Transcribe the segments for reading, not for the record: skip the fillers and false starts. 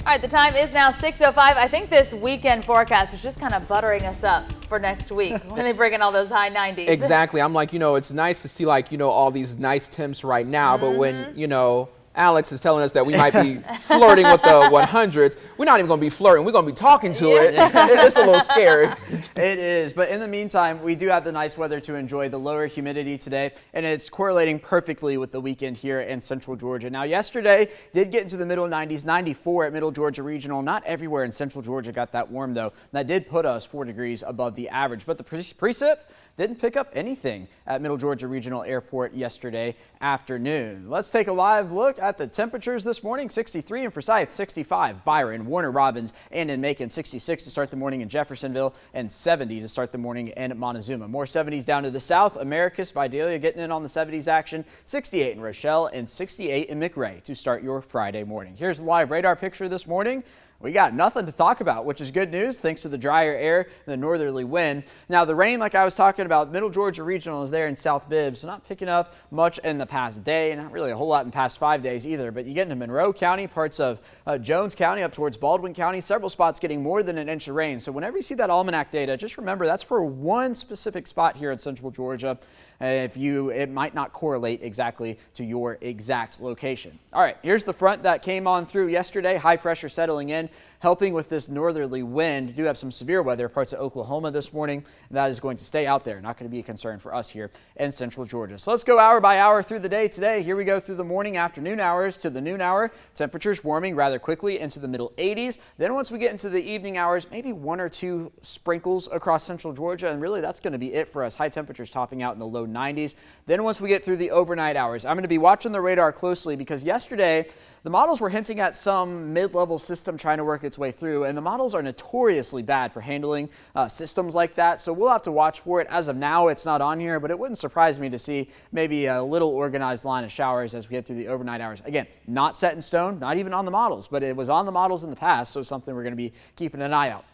All right, the time is now 6:05. I think this weekend forecast is just kind of buttering us up for next week when they bring in all those high 90s. Exactly. I'm like, it's nice to see all these nice temps right now, but when, Alex is telling us that we might be flirting with the 100s. We're not even going to be flirting. We're going to be talking to it. It's a little scary. It is. But in the meantime, we do have the nice weather to enjoy, the lower humidity today, and it's correlating perfectly with the weekend here in central Georgia. Now, yesterday did get into the middle 90s, 94 at Middle Georgia Regional. Not everywhere in central Georgia got that warm, though. That did put us 4 degrees above the average. But the precip didn't pick up anything at Middle Georgia Regional Airport yesterday afternoon. Let's take a live look at the temperatures this morning. 63 in Forsyth, 65 Byron, Warner Robins, and in Macon. 66 to start the morning in Jeffersonville, and 70 to start the morning in Montezuma. More 70s down to the south. Americus, Vidalia getting in on the 70s action. 68 in Rochelle and 68 in McRae to start your Friday morning. Here's the live radar picture this morning. We got nothing to talk about, which is good news thanks to the drier air and the northerly wind. Now, the rain, like I was talking about, Middle Georgia Regional is there in South Bibb, so not picking up much in the past day, not really a whole lot in the past 5 days either. But you get into Monroe County, parts of Jones County, up towards Baldwin County, several spots getting more than an inch of rain. So whenever you see that almanac data, just remember that's for one specific spot here in central Georgia. It might not correlate exactly to your exact location. All right, here's the front that came on through yesterday. High pressure settling in, helping with this northerly wind. We do have some severe weather parts of Oklahoma this morning, and that is going to stay out there. Not going to be a concern for us here in central Georgia. So let's go hour by hour through the day today. Here we go through the morning, afternoon hours to the noon hour. Temperatures warming rather quickly into the middle 80s. Then once we get into the evening hours, maybe 1 or 2 sprinkles across central Georgia, and really that's going to be it for us. High temperatures topping out in the low 90s. Then once we get through the overnight hours, I'm going to be watching the radar closely because yesterday the models were hinting at some mid-level system trying to work its way through, and the models are notoriously bad for handling systems like that, so we'll have to watch for it. As of now, it's not on here, but it wouldn't surprise me to see maybe a little organized line of showers as we get through the overnight hours. Again, not set in stone, not even on the models, but it was on the models in the past, so something we're going to be keeping an eye out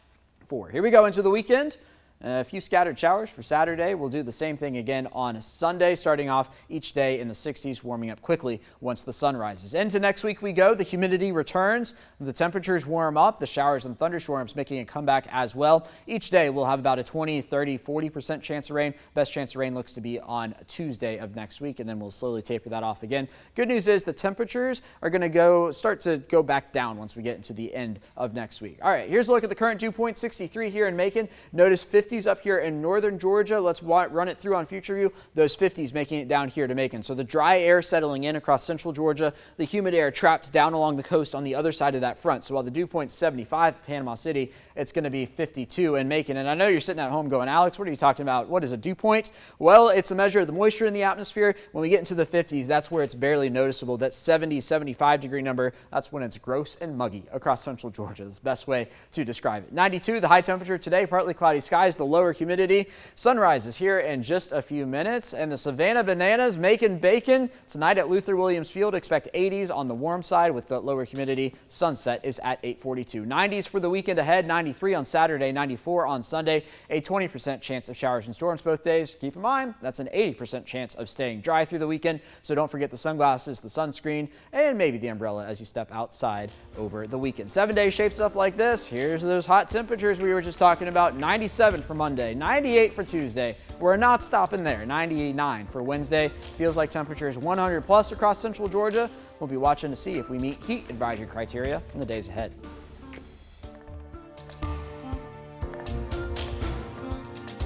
for. Here we go into the weekend. A few scattered showers for Saturday. We'll do the same thing again on Sunday, starting off each day in the 60s, warming up quickly once the sun rises. Into next week we go. The humidity returns. The temperatures warm up. The showers and thunderstorms making a comeback as well. Each day we'll have about a 20, 30, 40% chance of rain. Best chance of rain looks to be on Tuesday of next week, and then we'll slowly taper that off again. Good news is the temperatures are going to start to go back down once we get into the end of next week. All right, here's a look at the current dew point. 63 here in Macon. Notice 50 up here in northern Georgia. Let's run it through on Future View. Those 50s making it down here to Macon. So the dry air settling in across central Georgia. The humid air trapped down along the coast on the other side of that front. So while the dew point's 75 at Panama City, it's going to be 52 in Macon. And I know you're sitting at home going, Alex, what are you talking about? What is a dew point? Well, it's a measure of the moisture in the atmosphere. When we get into the 50s, that's where it's barely noticeable. That 70, 75 degree number, that's when it's gross and muggy across central Georgia. That's the best way to describe it. 92, the high temperature today, partly cloudy skies, the lower humidity. Sunrise is here in just a few minutes. And the Savannah Bananas making bacon tonight at Luther Williams Field. Expect 80s on the warm side with the lower humidity. Sunset is at 8:42. 90s for the weekend ahead. 93 on Saturday, 94 on Sunday. A 20% chance of showers and storms both days. Keep in mind, that's an 80% chance of staying dry through the weekend. So don't forget the sunglasses, the sunscreen, and maybe the umbrella as you step outside over the weekend. 7 days shapes up like this. Here's those hot temperatures we were just talking about. 97 for Monday, 98 for Tuesday. We're not stopping there. 99 for Wednesday. Feels like temperatures 100 plus across central Georgia. We'll be watching to see if we meet heat advisory criteria in the days ahead.